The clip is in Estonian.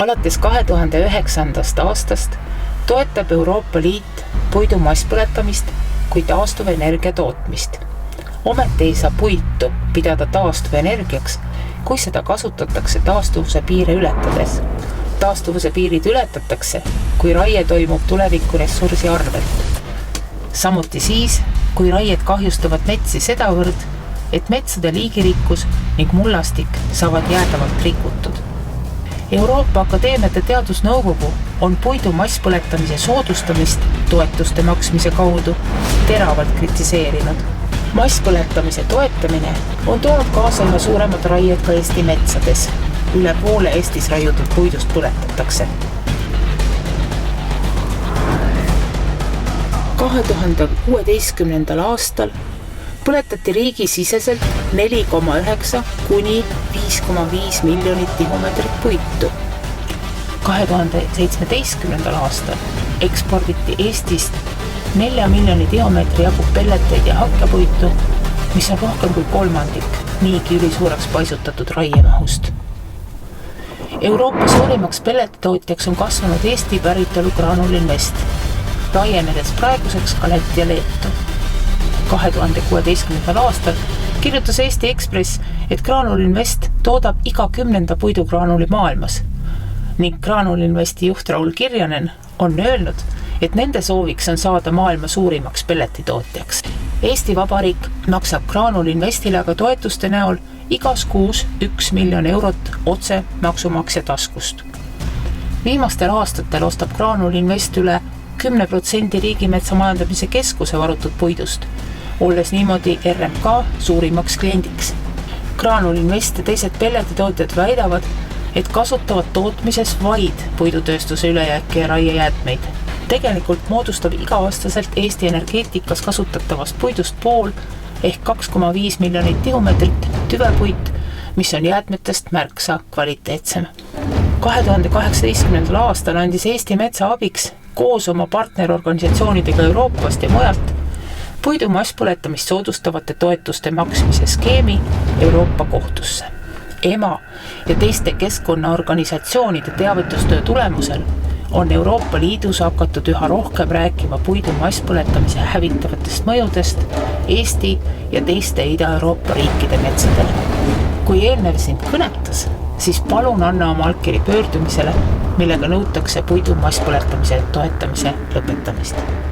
Alates 2009. aastast toetab Euroopa Liit puidu masspõletamist kui taastuvenergia tootmist. Ometi ei saa puitu pidada taastuvenergiaks, kui seda kasutatakse taastuvuse piire ületades. Taastuvuse piirid ületatakse, kui raie toimub tulevikuressursi arvelt. Samuti siis, kui raied kahjustavad metsi sedavõrd, et metsade liigirikkus ning mullastik saavad jäädavalt rikutud. Euroopa Akadeemiate Teadusnõukogu on puidu masspõletamise soodustamist toetuste maksmise kaudu teravalt kritiseerinud. Masspõletamise toetamine on toonud kaasa üha suuremad raied ka Eesti metsades. Üle poole Eestis raiutud puidust põletatakse. 2016. aastal põletati riigisiseselt 4,9 kuni 5,5 miljonit tihumeetrit puitu. 2017. aastal eksporditi Eestist 4 miljoni tihumeetri jagu pelleteid ja hakkepuitu, mis on rohkem kui kolmandik niigi ülisuureks paisutatud raiemahust. Euroopa suurimaks pelletitootjaks on kasvanud Eesti päritolu Graanul Invest, laienedes praeguseks ka Läti ja Leetu. 2016. aastal kirjutas Eesti Ekspress, et Graanul Invest toodab iga 10. puidugraanuli maailmas ning Graanul Investi juht Raul Kirjanen on öelnud, et nende sooviks on saada maailma suurimaks pelletitootjaks. Eesti Vabariik maksab Graanul Investile aga toetuste näol igas kuus 1 miljon eurot otse maksumaksja taskust. Viimastel aastatel ostab Graanul Invest üle 10% Riigimetsa Majandamise Keskuse varutud puidust, olles niimoodi RMK suurimaks kliendiks. Graanul Invest ja teised pelletitootjad väidavad, et kasutavad tootmises vaid puidutööstuse ülejääki ja raiejäätmeid. Tegelikult moodustab iga-aastaselt Eesti energeetikas kasutatavast puidust pool ehk 2,5 miljonit tihumeetrit tüvepuit, mis on jäätmetest märksa kvaliteetsem. 2018. aastal andis Eesti Metsa abiks koos oma partnerorganisatsioonidega Euroopast ja mujalt puidu masspõletamist soodustavate toetuste maksmise skeemi Euroopa kohtusse. EMA ja teiste keskkonnaorganisatsioonide teavitustöö tulemusel on Euroopa Liidus hakatud üha rohkem rääkima puidu masspõletamise hävitavatest mõjudest Eesti ja teiste Ida-Euroopa riikide metsadele. Kui eelnev sind kõnetas, siis palun anna oma allkiri pöördumisele, millega nõutakse puidu masspõletamise toetamise lõpetamist.